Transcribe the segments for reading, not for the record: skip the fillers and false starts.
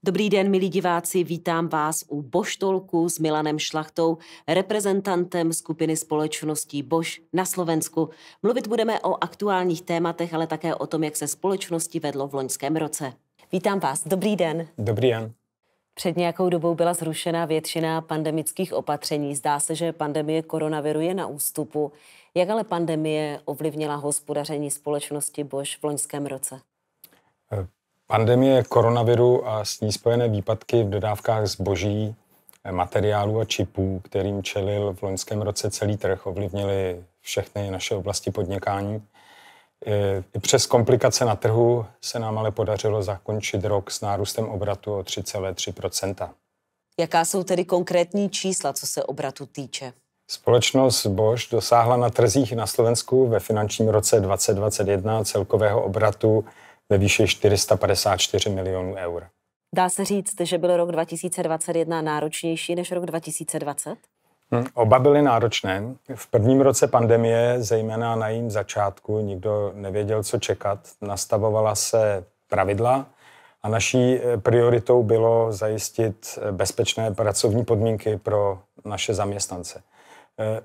Dobrý den, milí diváci, vítám vás u Bosch Talku s Milanem Šlachtou, reprezentantem skupiny společností Bosch na Slovensku. Mluvit budeme o aktuálních tématech, ale také o tom, jak se společnosti vedlo v loňském roce. Vítám vás, dobrý den. Dobrý den. Před nějakou dobou byla zrušena většina pandemických opatření. Zdá se, že pandemie koronaviru je na ústupu. Jak ale pandemie ovlivnila hospodaření společnosti Bosch v loňském roce? Pandemie koronaviru a s ní spojené výpadky v dodávkách zboží, materiálů a čipů, kterým čelil v loňském roce celý trh, ovlivnily všechny naše oblasti podnikání. I přes komplikace na trhu se nám ale podařilo zakončit rok s nárůstem obratu o 3,3%. Jaká jsou tedy konkrétní čísla, co se obratu týče? Společnost Bosch dosáhla na trzích na Slovensku ve finančním roce 2021 celkového obratu ve výši 454 milionů eur. Dá se říct, že byl rok 2021 náročnější než rok 2020? Oba byly náročné. V prvním roce pandemie, zejména na jejím začátku, nikdo nevěděl, co čekat. Nastavovala se pravidla a naší prioritou bylo zajistit bezpečné pracovní podmínky pro naše zaměstnance.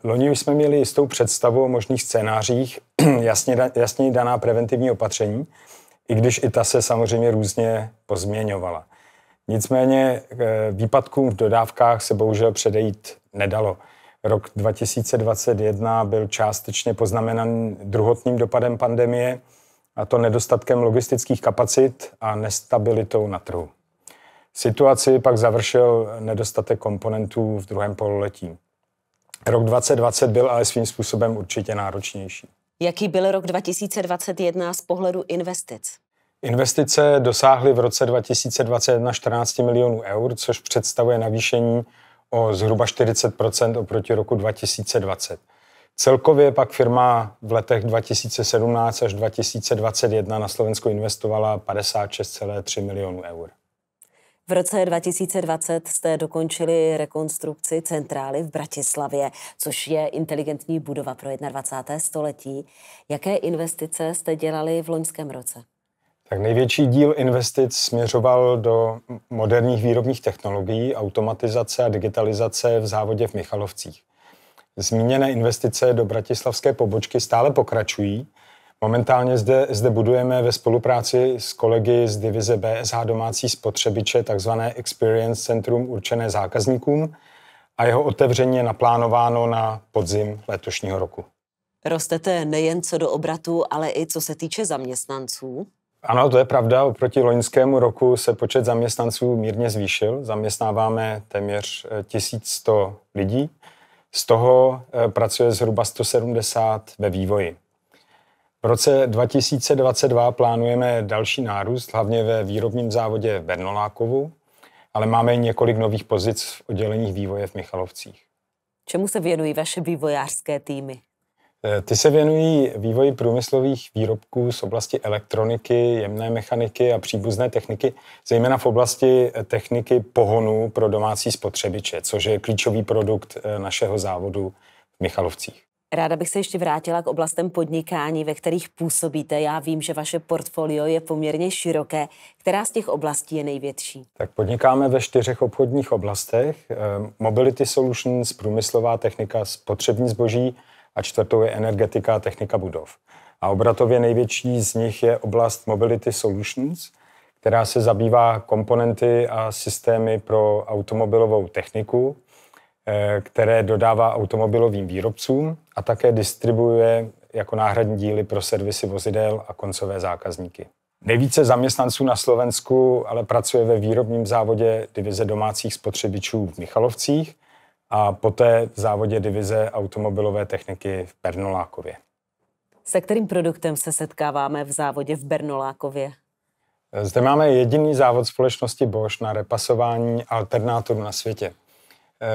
Loni jsme měli jistou představu o možných scénářích, jasně daná preventivní opatření, i když i ta se samozřejmě různě pozměňovala. Nicméně výpadkům v dodávkách se bohužel předejít nedalo. Rok 2021 byl částečně poznamenaný druhotným dopadem pandemie, a to nedostatkem logistických kapacit a nestabilitou na trhu. Situaci pak završil nedostatek komponentů v druhém pololetí. Rok 2020 byl ale svým způsobem určitě náročnější. Jaký byl rok 2021 z pohledu investic? Investice dosáhly v roce 2021 14 milionů eur, což představuje navýšení o zhruba 40% oproti roku 2020. Celkově pak firma v letech 2017 až 2021 na Slovensku investovala 56,3 milionů eur. V roce 2020 jste dokončili rekonstrukci centrály v Bratislavě, což je inteligentní budova pro 21. století. Jaké investice jste dělali v loňském roce? Tak největší díl investic směřoval do moderních výrobních technologií, automatizace a digitalizace v závodě v Michalovcích. Zmíněné investice do bratislavské pobočky stále pokračují. Momentálně zde budujeme ve spolupráci s kolegy z divize BSH domácí spotřebiče takzvané Experience Centrum určené zákazníkům a jeho otevření je naplánováno na podzim letošního roku. Rostete nejen co do obratu, ale i co se týče zaměstnanců? Ano, to je pravda. Oproti loňskému roku se počet zaměstnanců mírně zvýšil. Zaměstnáváme téměř 1100 lidí. Z toho pracuje zhruba 170 ve vývoji. V roce 2022 plánujeme další nárůst, hlavně ve výrobním závodě v Bernolákovu, ale máme i několik nových pozic v odděleních vývoje v Michalovcích. Čemu se věnují vaše vývojářské týmy? Ty se věnují vývoji průmyslových výrobků z oblasti elektroniky, jemné mechaniky a příbuzné techniky, zejména v oblasti techniky pohonu pro domácí spotřebiče, což je klíčový produkt našeho závodu v Michalovcích. Ráda bych se ještě vrátila k oblastem podnikání, ve kterých působíte. Já vím, že vaše portfolio je poměrně široké. Která z těch oblastí je největší? Tak podnikáme ve 4 obchodních oblastech. Mobility Solutions, průmyslová technika, spotřební zboží a 4. je energetika a technika budov. A obratově největší z nich je oblast Mobility Solutions, která se zabývá komponenty a systémy pro automobilovou techniku, které dodává automobilovým výrobcům a také distribuuje jako náhradní díly pro servisy vozidel a koncové zákazníky. Nejvíce zaměstnanců na Slovensku ale pracuje ve výrobním závodě divize domácích spotřebičů v Michalovcích a poté v závodě divize automobilové techniky v Bernolákově. Se kterým produktem se setkáváme v závodě v Bernolákově? Zde máme jediný závod společnosti Bosch na repasování alternátorů na světě.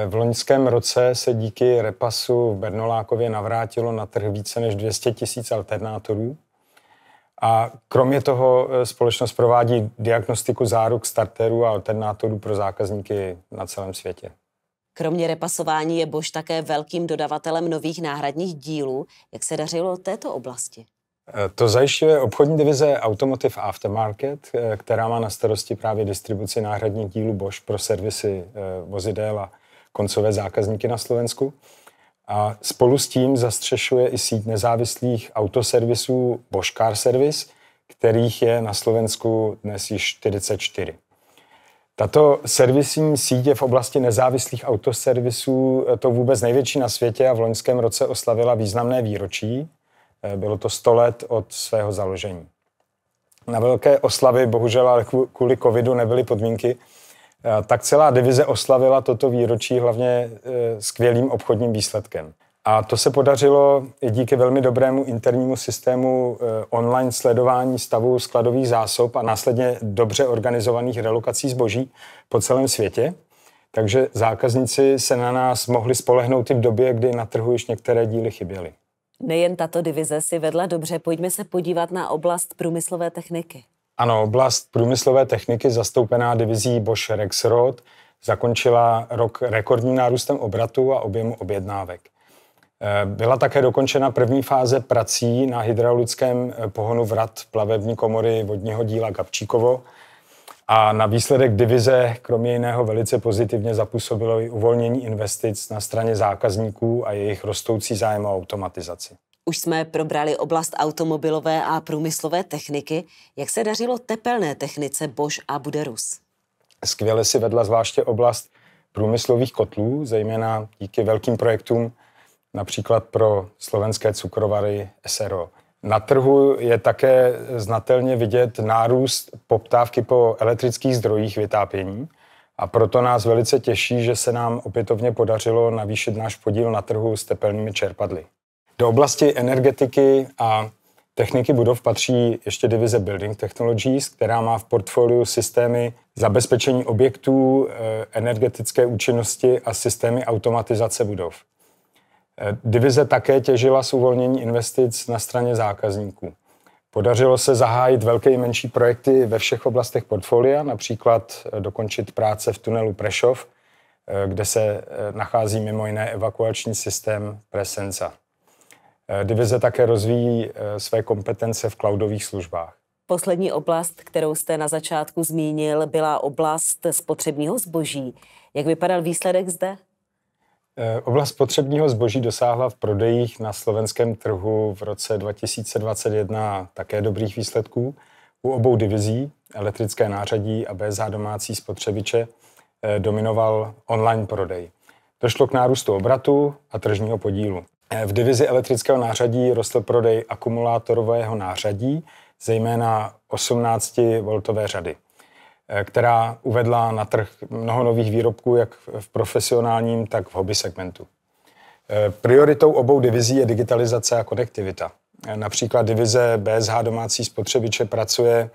V loňském roce se díky repasu v Bernolákově navrátilo na trh více než 200 000 alternátorů. A kromě toho společnost provádí diagnostiku záruk starterů a alternátorů pro zákazníky na celém světě. Kromě repasování je Bosch také velkým dodavatelem nových náhradních dílů. Jak se dařilo této oblasti? To zajišťuje obchodní divize Automotive Aftermarket, která má na starosti právě distribuci náhradních dílů Bosch pro servisy vozidel a koncové zákazníky na Slovensku. A spolu s tím zastřešuje i síť nezávislých autoservisů Bosch Car Service, kterých je na Slovensku dnes již 44. Tato servisní síť je v oblasti nezávislých autoservisů to vůbec největší na světě a v loňském roce oslavila významné výročí. Bylo to 100 let od svého založení. Na velké oslavy, bohužel ale kvůli covidu nebyly podmínky, tak celá divize oslavila toto výročí hlavně skvělým obchodním výsledkem. A to se podařilo i díky velmi dobrému internímu systému online sledování stavu skladových zásob a následně dobře organizovaných relokací zboží po celém světě. Takže zákazníci se na nás mohli spolehnout i v době, kdy na trhu již některé díly chyběly. Nejen tato divize si vedla dobře, pojďme se podívat na oblast průmyslové techniky. Ano, oblast průmyslové techniky zastoupená divizí Bosch Rexroth zakončila rok rekordním nárůstem obratu a objemu objednávek. Byla také dokončena první fáze prací na hydraulickém pohonu vrat plavební komory vodního díla Gabčíkovo a na výsledek divize kromě jiného velice pozitivně zapůsobilo i uvolnění investic na straně zákazníků a jejich rostoucí zájem o automatizaci. Už jsme probrali oblast automobilové a průmyslové techniky. Jak se dařilo tepelné technice Bosch a Buderus? Skvěle si vedla zvláště oblast průmyslových kotlů, zejména díky velkým projektům, například pro slovenské cukrovary SRO. Na trhu je také znatelně vidět nárůst poptávky po elektrických zdrojích vytápění a proto nás velice těší, že se nám opětovně podařilo navýšit náš podíl na trhu s tepelnými čerpadly. Do oblasti energetiky a techniky budov patří ještě divize Building Technologies, která má v portfoliu systémy zabezpečení objektů, energetické účinnosti a systémy automatizace budov. Divize také těžila z uvolnění investic na straně zákazníků. Podařilo se zahájit velké i menší projekty ve všech oblastech portfolia, například dokončit práce v tunelu Prešov, kde se nachází mimo jiné evakuační systém Presenza. Divize také rozvíjí své kompetence v cloudových službách. Poslední oblast, kterou jste na začátku zmínil, byla oblast spotřebního zboží. Jak vypadal výsledek zde? Oblast spotřebního zboží dosáhla v prodejích na slovenském trhu v roce 2021 také dobrých výsledků. U obou divizí, elektrické nářadí a BSH domácí spotřebiče, dominoval online prodej. Došlo k nárůstu obratu a tržního podílu. V divizi elektrického nářadí rostl prodej akumulátorového nářadí, zejména 18V řady, která uvedla na trh mnoho nových výrobků jak v profesionálním, tak v hobby segmentu. Prioritou obou divizí je digitalizace a konektivita. Například divize BSH domácí spotřebiče pracuje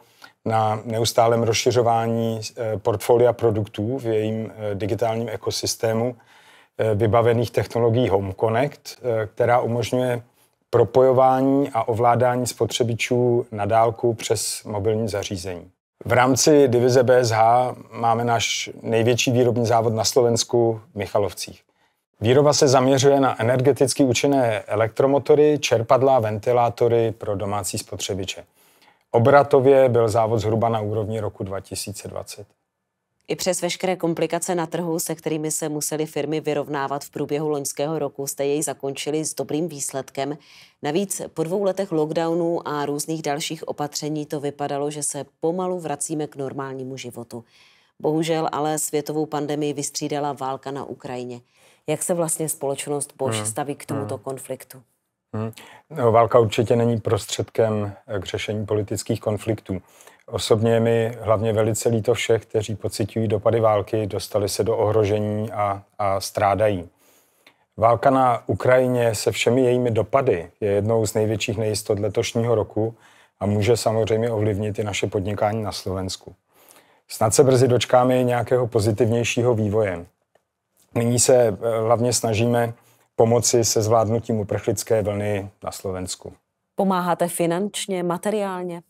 na neustálém rozšiřování portfolia produktů v jejím digitálním ekosystému vybavených technologií Home Connect, která umožňuje propojování a ovládání spotřebičů na dálku přes mobilní zařízení. V rámci divize BSH máme náš největší výrobní závod na Slovensku v Michalovcích. Výroba se zaměřuje na energeticky účinné elektromotory, čerpadla, ventilátory pro domácí spotřebiče. Obratově byl závod zhruba na úrovni roku 2020. I přes veškeré komplikace na trhu, se kterými se musely firmy vyrovnávat v průběhu loňského roku, jste jej zakončili s dobrým výsledkem. Navíc po 2 letech lockdownů a různých dalších opatření to vypadalo, že se pomalu vracíme k normálnímu životu. Bohužel ale světovou pandemii vystřídala válka na Ukrajině. Jak se vlastně společnost Bosch staví k tomuto konfliktu? No, válka určitě není prostředkem k řešení politických konfliktů. Osobně je mi hlavně velice líto všech, kteří pociťují dopady války, dostali se do ohrožení a strádají. Válka na Ukrajině se všemi jejími dopady je jednou z největších nejistot letošního roku a může samozřejmě ovlivnit i naše podnikání na Slovensku. Snad se brzy dočkáme i nějakého pozitivnějšího vývoje. Nyní se hlavně snažíme pomoci se zvládnutím uprchlické vlny na Slovensku. Pomáháte finančně, materiálně?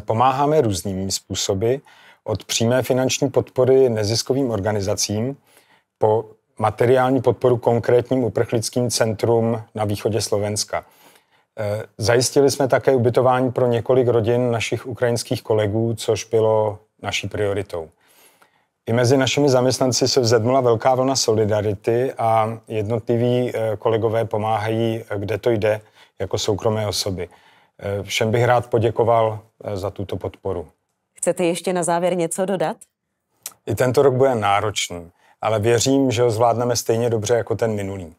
Pomáháme různými způsoby, od přímé finanční podpory neziskovým organizacím po materiální podporu konkrétním uprchlickým centrum na východě Slovenska. Zajistili jsme také ubytování pro několik rodin našich ukrajinských kolegů, což bylo naší prioritou. I mezi našimi zaměstnanci se vzedmula velká vlna solidarity a jednotliví kolegové pomáhají, kde to jde, jako soukromé osoby. Všem bych rád poděkoval za tuto podporu. Chcete ještě na závěr něco dodat? I tento rok bude náročný, ale věřím, že ho zvládneme stejně dobře jako ten minulý.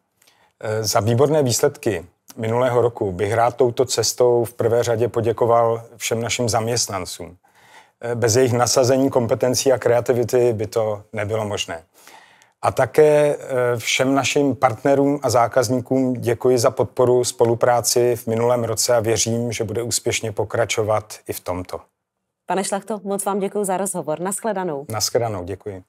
Za výborné výsledky minulého roku bych rád touto cestou v prvé řadě poděkoval všem našim zaměstnancům. Bez jejich nasazení, kompetencí a kreativity by to nebylo možné. A také všem našim partnerům a zákazníkům děkuji za podporu spolupráci v minulém roce a věřím, že bude úspěšně pokračovat i v tomto. Pane Šlachto, moc vám děkuji za rozhovor. Nashledanou. Nashledanou, děkuji.